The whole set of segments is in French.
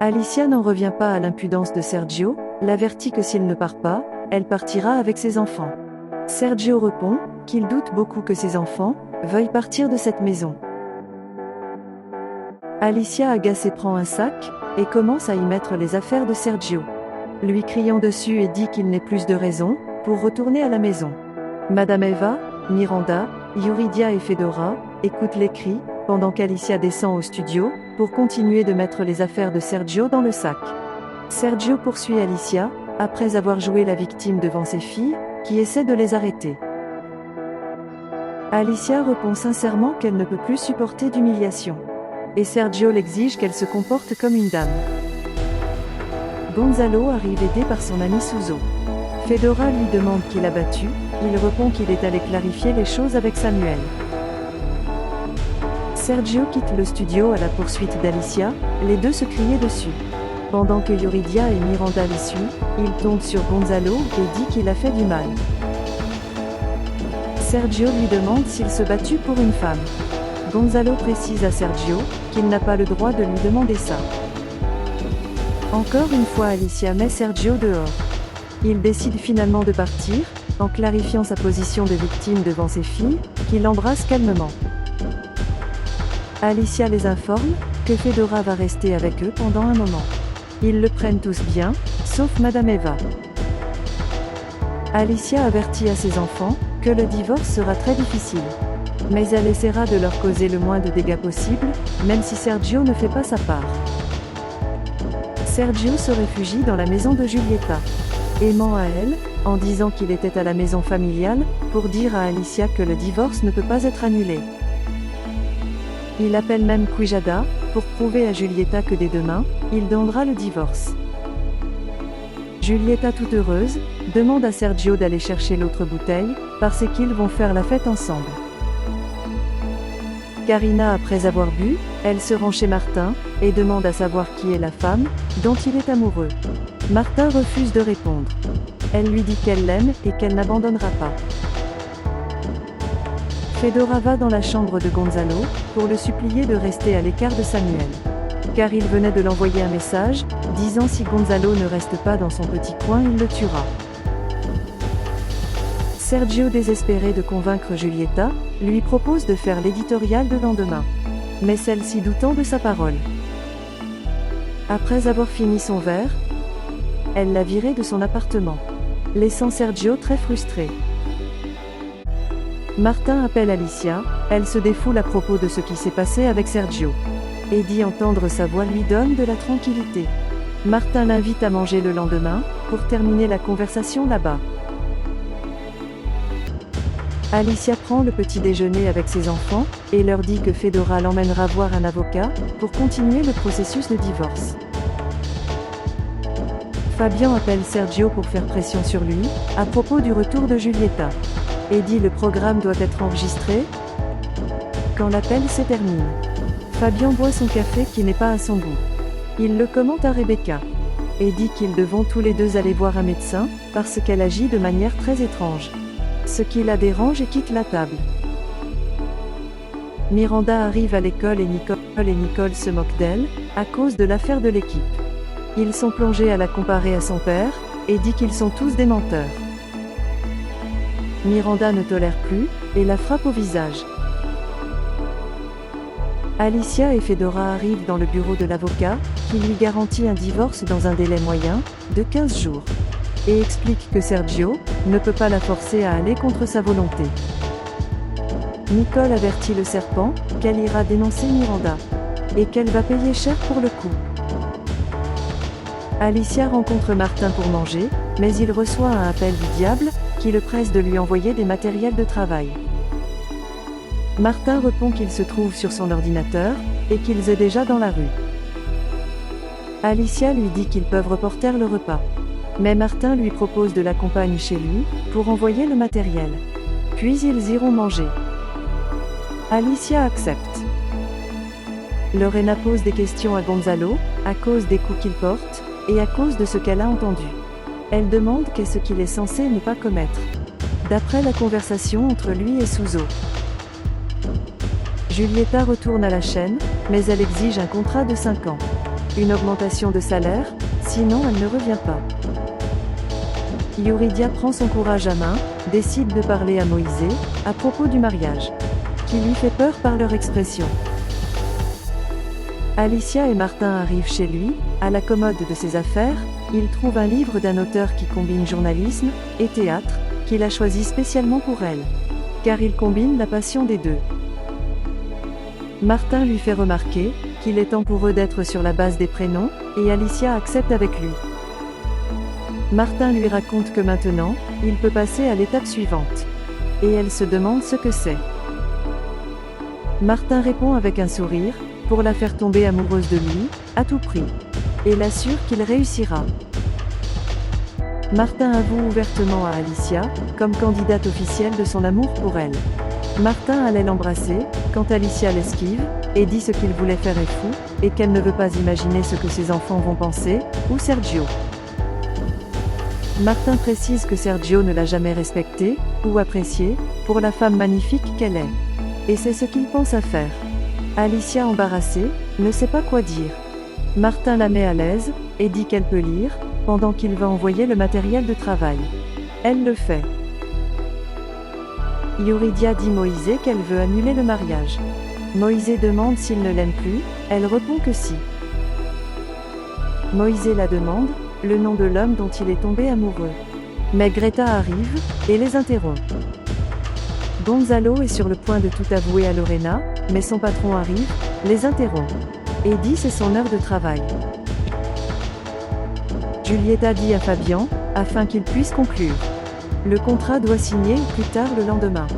Alicia n'en revient pas à l'impudence de Sergio, l'avertit que s'il ne part pas, elle partira avec ses enfants. Sergio répond qu'il doute beaucoup que ses enfants veuillent partir de cette maison. Alicia agacée prend un sac et commence à y mettre les affaires de Sergio, lui criant dessus et dit qu'il n'ait plus de raison pour retourner à la maison. Madame Eva, Miranda, Yuridia et Fedora écoutent les cris pendant qu'Alicia descend au studio pour continuer de mettre les affaires de Sergio dans le sac. Sergio poursuit Alicia après avoir joué la victime devant ses filles qui essaient de les arrêter. Alicia répond sincèrement qu'elle ne peut plus supporter d'humiliation. Et Sergio l'exige qu'elle se comporte comme une dame. Gonzalo arrive aidé par son ami Suso. Fedora lui demande qui l'a battu, il répond qu'il est allé clarifier les choses avec Samuel. Sergio quitte le studio à la poursuite d'Alicia, les deux se criaient dessus. Pendant que Yuridia et Miranda les suivent, il tombe sur Gonzalo et dit qu'il a fait du mal. Sergio lui demande s'il se battu pour une femme. Gonzalo précise à Sergio qu'il n'a pas le droit de lui demander ça. Encore une fois Alicia met Sergio dehors. Il décide finalement de partir, en clarifiant sa position de victime devant ses filles, qui l'embrassent calmement. Alicia les informe que Fedora va rester avec eux pendant un moment. Ils le prennent tous bien, sauf Madame Eva. Alicia avertit à ses enfants que le divorce sera très difficile. Mais elle essaiera de leur causer le moins de dégâts possible, même si Sergio ne fait pas sa part. Sergio se réfugie dans la maison de Giulietta, aimant à elle, en disant qu'il était à la maison familiale, pour dire à Alicia que le divorce ne peut pas être annulé. Il appelle même Quijada, pour prouver à Giulietta que dès demain, il donnera le divorce. Giulietta toute heureuse, demande à Sergio d'aller chercher l'autre bouteille, parce qu'ils vont faire la fête ensemble. Karina après avoir bu, elle se rend chez Martin, et demande à savoir qui est la femme, dont il est amoureux. Martin refuse de répondre. Elle lui dit qu'elle l'aime et qu'elle n'abandonnera pas. Fedora va dans la chambre de Gonzalo, pour le supplier de rester à l'écart de Samuel. Car il venait de l'envoyer un message, disant si Gonzalo ne reste pas dans son petit coin il le tuera. Sergio désespéré de convaincre Giulietta, lui propose de faire l'éditorial de lendemain. Mais celle-ci doutant de sa parole. Après avoir fini son verre, elle l'a viré de son appartement, laissant Sergio très frustré. Martin appelle Alicia, elle se défoule à propos de ce qui s'est passé avec Sergio. Et dit entendre sa voix lui donne de la tranquillité. Martin l'invite à manger le lendemain, pour terminer la conversation là-bas. Alicia prend le petit déjeuner avec ses enfants, et leur dit que Fedora l'emmènera voir un avocat, pour continuer le processus de divorce. Fabian appelle Sergio pour faire pression sur lui, à propos du retour de Giulietta. Et dit le programme doit être enregistré. Quand l'appel se termine, Fabian boit son café qui n'est pas à son goût. Il le commente à Rebecca. Et dit qu'ils devront tous les deux aller voir un médecin, parce qu'elle agit de manière très étrange. Ce qui la dérange et quitte la table. Miranda arrive à l'école et Nicole se moque d'elle, à cause de l'affaire de l'équipe. Ils sont plongés à la comparer à son père, et dit qu'ils sont tous des menteurs. Miranda ne tolère plus, et la frappe au visage. Alicia et Fedora arrivent dans le bureau de l'avocat, qui lui garantit un divorce dans un délai moyen, de 15 jours. Et explique que Sergio ne peut pas la forcer à aller contre sa volonté. Nicole avertit le serpent qu'elle ira dénoncer Miranda, et qu'elle va payer cher pour le coup. Alicia rencontre Martin pour manger, mais il reçoit un appel du diable, qui le presse de lui envoyer des matériels de travail. Martin répond qu'il se trouve sur son ordinateur, et qu'ils est déjà dans la rue. Alicia lui dit qu'ils peuvent reporter le repas. Mais Martin lui propose de l'accompagner chez lui, pour envoyer le matériel. Puis ils iront manger. Alicia accepte. Lorena pose des questions à Gonzalo, à cause des coups qu'il porte, et à cause de ce qu'elle a entendu. Elle demande qu'est-ce qu'il est censé ne pas commettre. D'après la conversation entre lui et Suso. Giulietta retourne à la chaîne, mais elle exige un contrat de 5 ans. Une augmentation de salaire, sinon elle ne revient pas. Yuridia prend son courage à main, décide de parler à Moïse, à propos du mariage, qui lui fait peur par leur expression. Alicia et Martin arrivent chez lui, à la commode de ses affaires, ils trouvent un livre d'un auteur qui combine journalisme et théâtre, qu'il a choisi spécialement pour elle. Car il combine la passion des deux. Martin lui fait remarquer qu'il est temps pour eux d'être sur la base des prénoms, et Alicia accepte avec lui. Martin lui raconte que maintenant, il peut passer à l'étape suivante. Et elle se demande ce que c'est. Martin répond avec un sourire, pour la faire tomber amoureuse de lui, à tout prix. Et l'assure qu'il réussira. Martin avoue ouvertement à Alicia, comme candidate officielle de son amour pour elle. Martin allait l'embrasser, quand Alicia l'esquive, et dit ce qu'il voulait faire est fou, et qu'elle ne veut pas imaginer ce que ses enfants vont penser, ou Sergio. Martin précise que Sergio ne l'a jamais respectée, ou appréciée, pour la femme magnifique qu'elle est. Et c'est ce qu'il pense à faire. Alicia, embarrassée, ne sait pas quoi dire. Martin la met à l'aise, et dit qu'elle peut lire, pendant qu'il va envoyer le matériel de travail. Elle le fait. Yuridia dit Moïse qu'elle veut annuler le mariage. Moïse demande s'il ne l'aime plus, elle répond que si. Moïse la demande, le nom de l'homme dont il est tombé amoureux. Mais Greta arrive, et les interrompt. Gonzalo est sur le point de tout avouer à Lorena, mais son patron arrive, les interrompt. Et dit c'est son heure de travail. Giulietta dit à Fabian, afin qu'il puisse conclure. Le contrat doit signer plus tard le lendemain.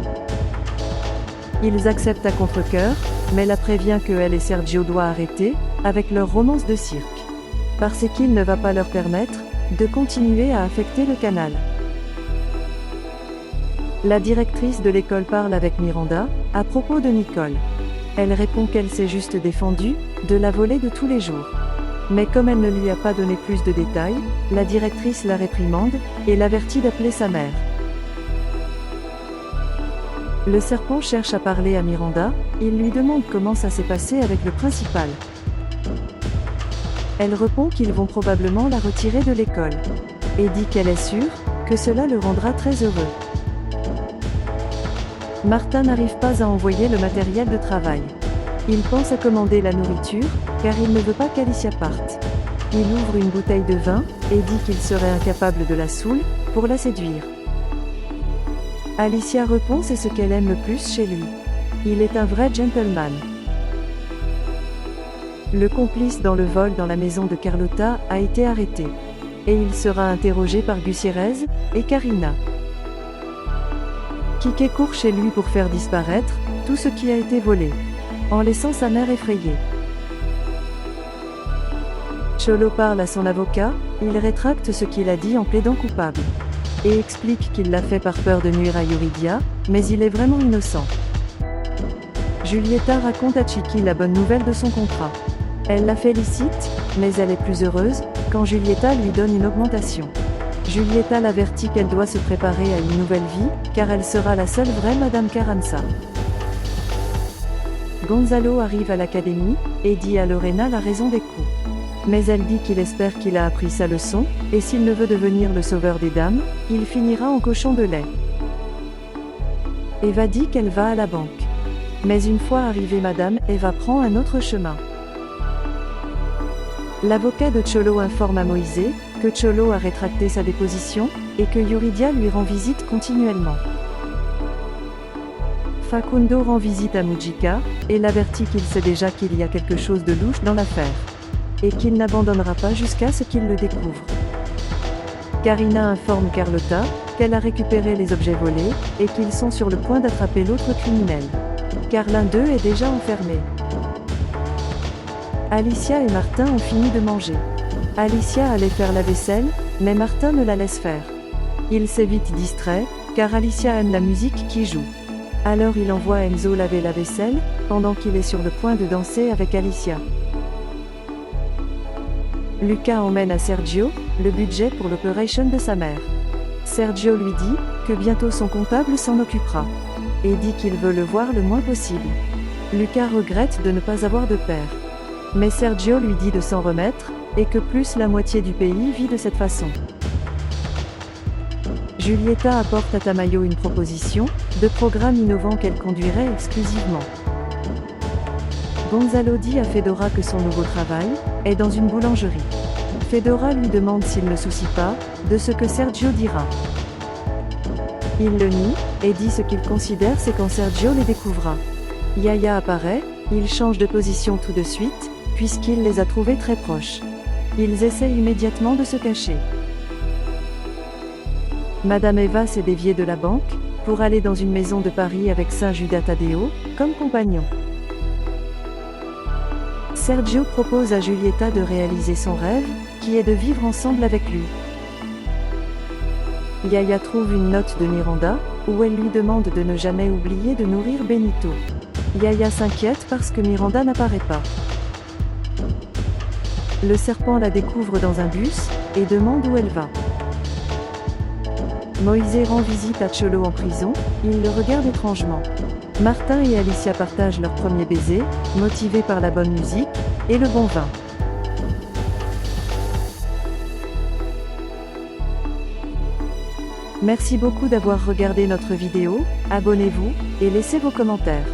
Ils acceptent à contre-cœur, mais la prévient que elle et Sergio doivent arrêter, avec leur romance de cirque. Parce qu'il ne va pas leur permettre de continuer à affecter le canal. La directrice de l'école parle avec Miranda, à propos de Nicole. Elle répond qu'elle s'est juste défendue de la voler de tous les jours. Mais comme elle ne lui a pas donné plus de détails, la directrice la réprimande, et l'avertit d'appeler sa mère. Le serpent cherche à parler à Miranda, il lui demande comment ça s'est passé avec le principal. Elle répond qu'ils vont probablement la retirer de l'école. Et dit qu'elle est sûre que cela le rendra très heureux. Martin n'arrive pas à envoyer le matériel de travail. Il pense à commander la nourriture, car il ne veut pas qu'Alicia parte. Il ouvre une bouteille de vin, et dit qu'il serait incapable de la saouler, pour la séduire. Alicia répond c'est ce qu'elle aime le plus chez lui. Il est un vrai gentleman. Le complice dans le vol dans la maison de Carlotta a été arrêté. Et il sera interrogé par Gutiérrez et Karina. Quique court chez lui pour faire disparaître tout ce qui a été volé, en laissant sa mère effrayée. Cholo parle à son avocat, il rétracte ce qu'il a dit en plaidant coupable. Et explique qu'il l'a fait par peur de nuire à Yuridia, mais il est vraiment innocent. Giulietta raconte à Chicky la bonne nouvelle de son contrat. Elle la félicite, mais elle est plus heureuse quand Giulietta lui donne une augmentation. Giulietta l'avertit qu'elle doit se préparer à une nouvelle vie, car elle sera la seule vraie Madame Carranza. Gonzalo arrive à l'académie, et dit à Lorena la raison des coups. Mais elle dit qu'il espère qu'il a appris sa leçon, et s'il ne veut devenir le sauveur des dames, il finira en cochon de lait. Eva dit qu'elle va à la banque. Mais une fois arrivée Madame, Eva prend un autre chemin. L'avocat de Cholo informe à Moïse que Cholo a rétracté sa déposition, et que Yuridia lui rend visite continuellement. Facundo rend visite à Mujica, et l'avertit qu'il sait déjà qu'il y a quelque chose de louche dans l'affaire. Et qu'il n'abandonnera pas jusqu'à ce qu'il le découvre. Karina informe Carlotta qu'elle a récupéré les objets volés, et qu'ils sont sur le point d'attraper l'autre criminel. Car l'un d'eux est déjà enfermé. Alicia et Martin ont fini de manger. Alicia allait faire la vaisselle, mais Martin ne la laisse faire. Il s'est vite distrait, car Alicia aime la musique qui joue. Alors il envoie Enzo laver la vaisselle, pendant qu'il est sur le point de danser avec Alicia. Luca emmène à Sergio le budget pour l'opération de sa mère. Sergio lui dit que bientôt son comptable s'en occupera. Et dit qu'il veut le voir le moins possible. Luca regrette de ne pas avoir de père. Mais Sergio lui dit de s'en remettre, et que plus la moitié du pays vit de cette façon. Giulietta apporte à Tamayo une proposition, de programme innovant qu'elle conduirait exclusivement. Gonzalo dit à Fedora que son nouveau travail est dans une boulangerie. Fedora lui demande s'il ne soucie pas de ce que Sergio dira. Il le nie, et dit ce qu'il considère c'est quand Sergio les découvrira. Yaya apparaît, il change de position tout de suite, puisqu'il les a trouvés très proches. Ils essaient immédiatement de se cacher. Madame Eva s'est déviée de la banque, pour aller dans une maison de Paris avec Saint Judas Taddeo, comme compagnon. Sergio propose à Giulietta de réaliser son rêve, qui est de vivre ensemble avec lui. Yaya trouve une note de Miranda, où elle lui demande de ne jamais oublier de nourrir Benito. Yaya s'inquiète parce que Miranda n'apparaît pas. Le serpent la découvre dans un bus, et demande où elle va. Moïse rend visite à Cholo en prison, il le regarde étrangement. Martin et Alicia partagent leur premier baiser, motivés par la bonne musique et le bon vin. Merci beaucoup d'avoir regardé notre vidéo, abonnez-vous et laissez vos commentaires.